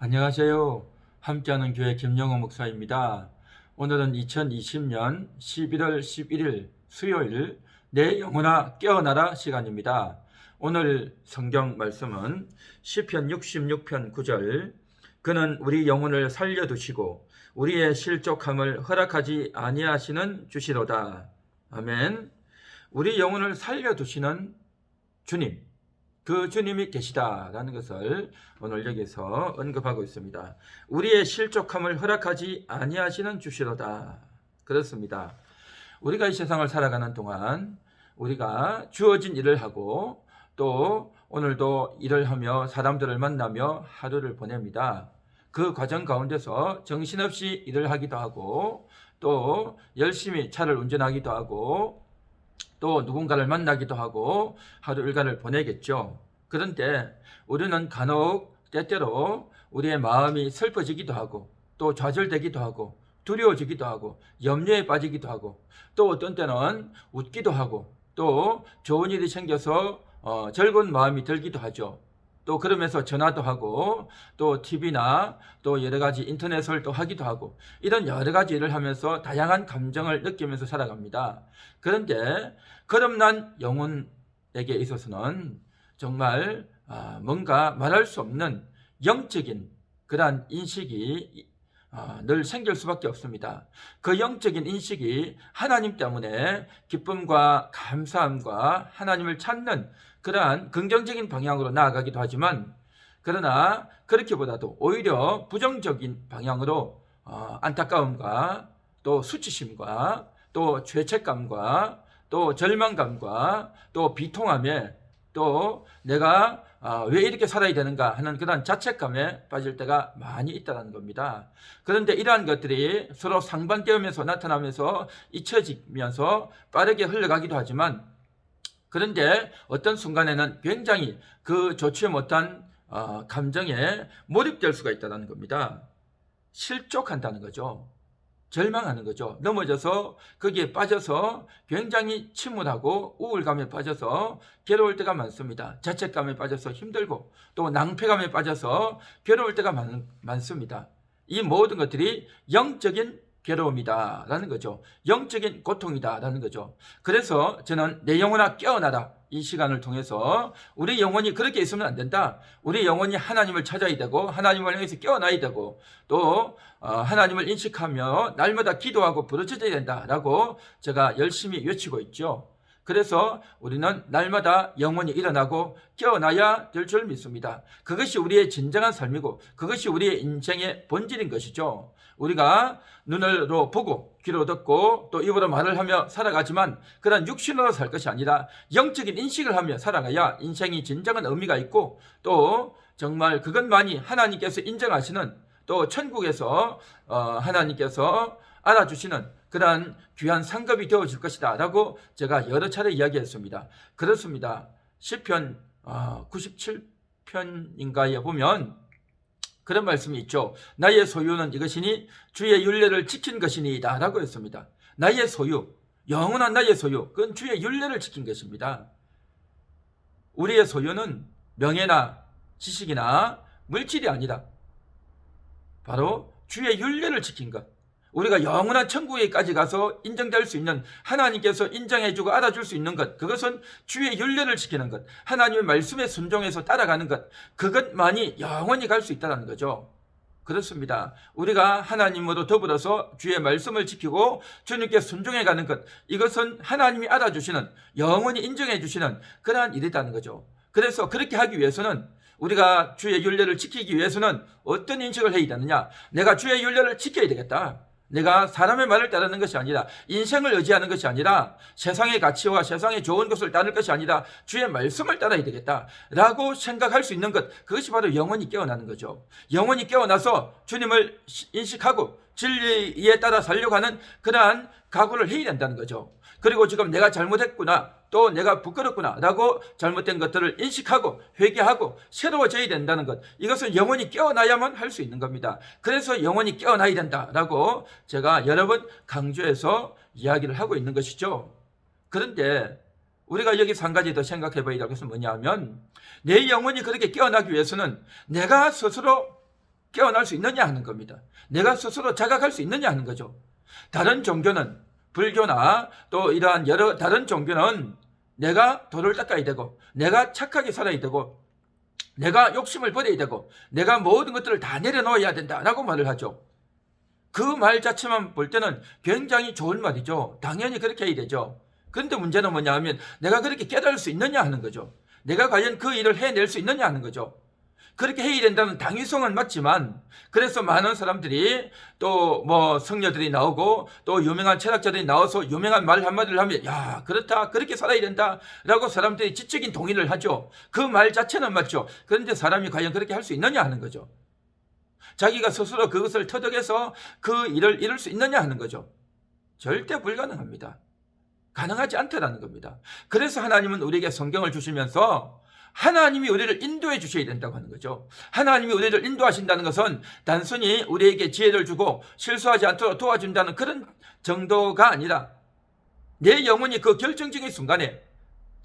안녕하세요. 함께하는 교회 김영호 목사입니다. 오늘은 2020년 11월 11일 수요일 내 영혼아 깨어나라 시간입니다. 오늘 성경 말씀은 시편 66편 9절 그는 우리 영혼을 살려두시고 우리의 실족함을 허락하지 아니하시는 주시로다. 아멘. 우리 영혼을 살려두시는 주님, 그 주님이 계시다라는 것을 오늘 여기서 언급하고 있습니다. 우리의 실족함을 허락하지 아니하시는 주시로다. 그렇습니다. 우리가 이 세상을 살아가는 동안 우리가 주어진 일을 하고 또 오늘도 일을 하며 사람들을 만나며 하루를 보냅니다. 그 과정 가운데서 정신없이 일을 하기도 하고 또 열심히 차를 운전하기도 하고 또 누군가를 만나기도 하고 하루 일과를 보내겠죠. 그런데 우리는 간혹 때때로 우리의 마음이 슬퍼지기도 하고 또 좌절되기도 하고 두려워지기도 하고 염려에 빠지기도 하고 또 어떤 때는 웃기도 하고 또 좋은 일이 생겨서 즐거운 마음이 들기도 하죠. 또 그러면서 전화도 하고 또 TV나 또 여러 가지 인터넷을 또 하기도 하고 이런 여러 가지 일을 하면서 다양한 감정을 느끼면서 살아갑니다. 그런데 거듭난 영혼에게 있어서는 정말 뭔가 말할 수 없는 영적인 그러한 인식이 늘 생길 수밖에 없습니다. 그 영적인 인식이 하나님 때문에 기쁨과 감사함과 하나님을 찾는 그러한 긍정적인 방향으로 나아가기도 하지만 그러나 그렇게보다도 오히려 부정적인 방향으로 안타까움과 또 수치심과 또 죄책감과 또 절망감과 또 비통함에 또 내가 왜 이렇게 살아야 되는가 하는 그런 자책감에 빠질 때가 많이 있다는 겁니다. 그런데 이러한 것들이 서로 상반되면서 나타나면서 잊혀지면서 빠르게 흘러가기도 하지만 그런데 어떤 순간에는 굉장히 그 좋지 못한 감정에 몰입될 수가 있다는 겁니다. 실족한다는 거죠. 절망하는 거죠. 넘어져서 거기에 빠져서 굉장히 침울하고 우울감에 빠져서 괴로울 때가 많습니다. 자책감에 빠져서 힘들고 또 낭패감에 빠져서 괴로울 때가 많습니다. 이 모든 것들이 영적인 괴로움이다 라는 거죠. 영적인 고통이다 라는 거죠. 그래서 저는 내 영혼아 깨어나라 이 시간을 통해서 우리 영혼이 그렇게 있으면 안 된다. 우리 영혼이 하나님을 찾아야 되고 하나님을 향해서 깨어나야 되고 또 하나님을 인식하며 날마다 기도하고 부르짖어야 된다라고 제가 열심히 외치고 있죠. 그래서 우리는 날마다 영혼이 일어나고 깨어나야 될 줄 믿습니다. 그것이 우리의 진정한 삶이고 그것이 우리의 인생의 본질인 것이죠. 우리가 눈으로 보고 귀로 듣고 또 입으로 말을 하며 살아가지만 그런 육신으로 살 것이 아니라 영적인 인식을 하며 살아가야 인생이 진정한 의미가 있고 또 정말 그것만이 하나님께서 인정하시는 또 천국에서 하나님께서 알아주시는 그러한 귀한 상급이 되어질 것이다 라고 제가 여러 차례 이야기했습니다. 그렇습니다. 시편 97편인가에 보면 그런 말씀이 있죠. 나의 소유는 이것이니 주의 율례를 지킨 것이니이다 라고 했습니다. 나의 소유, 영원한 나의 소유, 그건 주의 율례를 지킨 것입니다. 우리의 소유는 명예나 지식이나 물질이 아니라 바로 주의 율례를 지킨 것. 우리가 영원한 천국에까지 가서 인정될 수 있는 하나님께서 인정해주고 알아줄 수 있는 것, 그것은 주의 율례를 지키는 것, 하나님의 말씀에 순종해서 따라가는 것, 그것만이 영원히 갈 수 있다는 거죠. 그렇습니다. 우리가 하나님으로 더불어서 주의 말씀을 지키고 주님께 순종해가는 것, 이것은 하나님이 알아주시는 영원히 인정해주시는 그러한 일이라는 거죠. 그래서 그렇게 하기 위해서는 우리가 주의 율례를 지키기 위해서는 어떤 인식을 해야 되느냐? 내가 주의 율례를 지켜야 되겠다. 내가 사람의 말을 따르는 것이 아니라 인생을 의지하는 것이 아니라 세상의 가치와 세상의 좋은 것을 따를 것이 아니라 주의 말씀을 따라야 되겠다 라고 생각할 수 있는 것, 그것이 바로 영혼이 깨어나는 거죠. 영혼이 깨어나서 주님을 인식하고 진리에 따라 살려고 하는 그러한 각오를 해야 된다는 거죠. 그리고 지금 내가 잘못했구나, 또 내가 부끄럽구나 라고 잘못된 것들을 인식하고 회개하고 새로워져야 된다는 것, 이것은 영혼이 깨어나야만 할 수 있는 겁니다. 그래서 영혼이 깨어나야 된다라고 제가 여러 번 강조해서 이야기를 하고 있는 것이죠. 그런데 우리가 여기서 한 가지 더 생각해 봐야 될 것은 뭐냐 하면 내 영혼이 그렇게 깨어나기 위해서는 내가 스스로 깨어날 수 있느냐 하는 겁니다. 내가 스스로 자각할 수 있느냐 하는 거죠. 다른 종교는, 불교나 또 이러한 여러 다른 종교는 내가 도를 닦아야 되고, 내가 착하게 살아야 되고, 내가 욕심을 버려야 되고, 내가 모든 것들을 다 내려놓아야 된다라고 말을 하죠. 그 말 자체만 볼 때는 굉장히 좋은 말이죠. 당연히 그렇게 해야 되죠. 그런데 문제는 뭐냐 하면 내가 그렇게 깨달을 수 있느냐 하는 거죠. 내가 과연 그 일을 해낼 수 있느냐 하는 거죠. 그렇게 해야 된다는 당위성은 맞지만, 그래서 많은 사람들이 또 뭐 성녀들이 나오고 또 유명한 철학자들이 나와서 유명한 말 한마디를 하면 야, 그렇다, 그렇게 살아야 된다 라고 사람들이 지적인 동의를 하죠. 그 말 자체는 맞죠. 그런데 사람이 과연 그렇게 할 수 있느냐 하는 거죠. 자기가 스스로 그것을 터득해서 그 일을 이룰 수 있느냐 하는 거죠. 절대 불가능합니다. 가능하지 않다라는 겁니다. 그래서 하나님은 우리에게 성경을 주시면서 하나님이 우리를 인도해 주셔야 된다고 하는 거죠. 하나님이 우리를 인도하신다는 것은 단순히 우리에게 지혜를 주고 실수하지 않도록 도와준다는 그런 정도가 아니라, 내 영혼이 그 결정적인 순간에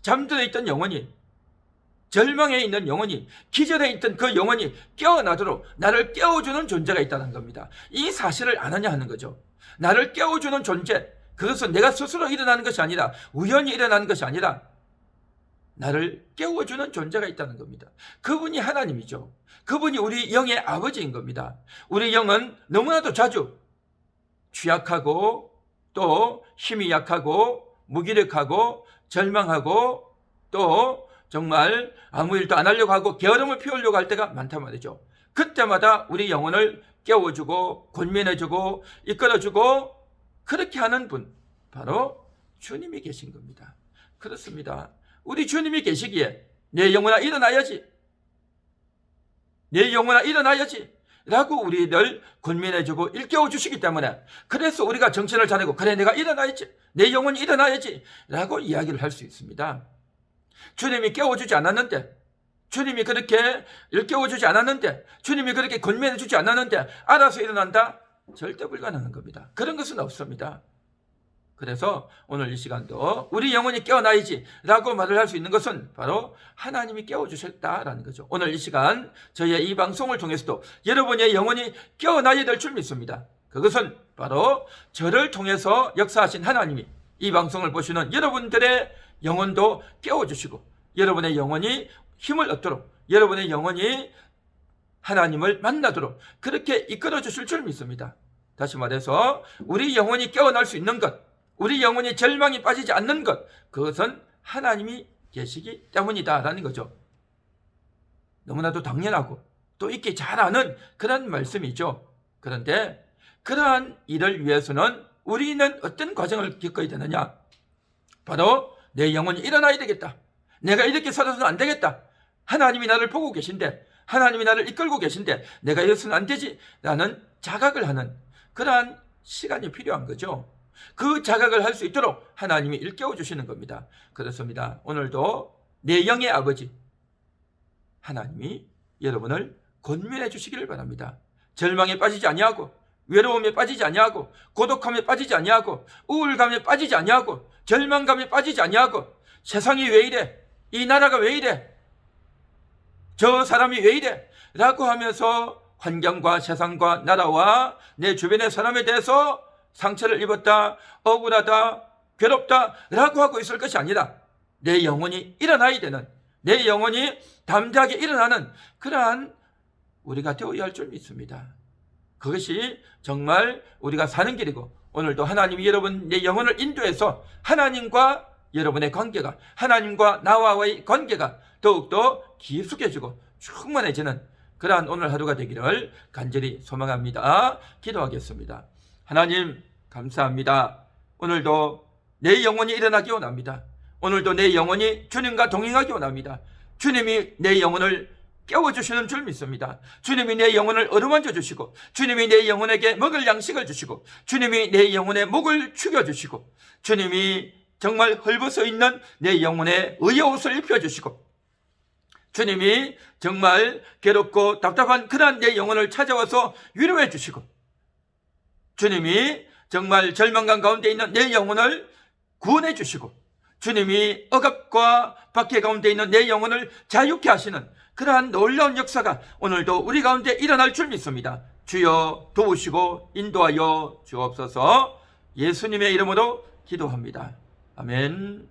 잠들어 있던 영혼이, 절망에 있는 영혼이, 기절해 있던 그 영혼이 깨어나도록 나를 깨워주는 존재가 있다는 겁니다. 이 사실을 아느냐 하는 거죠. 나를 깨워주는 존재, 그것은 내가 스스로 일어나는 것이 아니라, 우연히 일어나는 것이 아니라 나를 깨워주는 존재가 있다는 겁니다. 그분이 하나님이죠. 그분이 우리 영의 아버지인 겁니다. 우리 영은 너무나도 자주 취약하고 또 힘이 약하고 무기력하고 절망하고 또 정말 아무 일도 안 하려고 하고 게으름을 피우려고 할 때가 많단 말이죠. 그때마다 우리 영혼을 깨워주고 권면해주고 이끌어주고 그렇게 하는 분, 바로 주님이 계신 겁니다. 그렇습니다. 우리 주님이 계시기에 내 영혼아 일어나야지, 내 영혼아 일어나야지 라고 우리를 권면해주고 일깨워 주시기 때문에, 그래서 우리가 정신을 차리고 그래 내가 일어나야지, 내 영혼이 일어나야지 라고 이야기를 할 수 있습니다. 주님이 깨워주지 않았는데, 주님이 그렇게 일깨워주지 않았는데, 주님이 그렇게 권면해주지 않았는데 알아서 일어난다? 절대 불가능한 겁니다. 그런 것은 없습니다. 그래서 오늘 이 시간도 우리 영혼이 깨어나야지 라고 말을 할 수 있는 것은 바로 하나님이 깨워주셨다라는 거죠. 오늘 이 시간 저희의 이 방송을 통해서도 여러분의 영혼이 깨어나야 될 줄 믿습니다. 그것은 바로 저를 통해서 역사하신 하나님이 이 방송을 보시는 여러분들의 영혼도 깨워주시고, 여러분의 영혼이 힘을 얻도록, 여러분의 영혼이 하나님을 만나도록 그렇게 이끌어 주실 줄 믿습니다. 다시 말해서 우리 영혼이 깨어날 수 있는 것, 우리 영혼이 절망이 빠지지 않는 것, 그것은 하나님이 계시기 때문이다라는 거죠. 너무나도 당연하고 또 있기 잘 아는 그런 말씀이죠. 그런데 그러한 일을 위해서는 우리는 어떤 과정을 겪어야 되느냐? 바로 내 영혼이 일어나야 되겠다. 내가 이렇게 살아서는 안 되겠다. 하나님이 나를 보고 계신데, 하나님이 나를 이끌고 계신데 내가 이래서는 안 되지 라는 자각을 하는 그러한 시간이 필요한 거죠. 그 자각을 할 수 있도록 하나님이 일깨워 주시는 겁니다. 그렇습니다. 오늘도 내 영의 아버지 하나님이 여러분을 권면해 주시기를 바랍니다. 절망에 빠지지 아니하고, 외로움에 빠지지 아니하고, 고독함에 빠지지 아니하고, 우울감에 빠지지 아니하고, 절망감에 빠지지 아니하고, 세상이 왜 이래? 이 나라가 왜 이래? 저 사람이 왜 이래? 라고 하면서 환경과 세상과 나라와 내 주변의 사람에 대해서 상처를 입었다, 억울하다, 괴롭다 라고 하고 있을 것이 아니라, 내 영혼이 일어나야 되는, 내 영혼이 담대하게 일어나는 그러한 우리가 되어야 할 줄 믿습니다. 그것이 정말 우리가 사는 길이고, 오늘도 하나님이 여러분 내 영혼을 인도해서 하나님과 여러분의 관계가, 하나님과 나와의 관계가 더욱더 깊숙해지고 충만해지는 그러한 오늘 하루가 되기를 간절히 소망합니다. 기도하겠습니다. 하나님 감사합니다. 오늘도 내 영혼이 일어나기 원합니다. 오늘도 내 영혼이 주님과 동행하기 원합니다. 주님이 내 영혼을 깨워주시는 줄 믿습니다. 주님이 내 영혼을 어루만져 주시고, 주님이 내 영혼에게 먹을 양식을 주시고, 주님이 내 영혼의 목을 축여주시고, 주님이 정말 헐벗어 있는 내 영혼에 의의 옷을 입혀주시고, 주님이 정말 괴롭고 답답한 그러한 내 영혼을 찾아와서 위로해 주시고, 주님이 정말 절망감 가운데 있는 내 영혼을 구원해 주시고, 주님이 억압과 박해 가운데 있는 내 영혼을 자유케 하시는 그러한 놀라운 역사가 오늘도 우리 가운데 일어날 줄 믿습니다. 주여 도우시고 인도하여 주옵소서. 예수님의 이름으로 기도합니다. 아멘.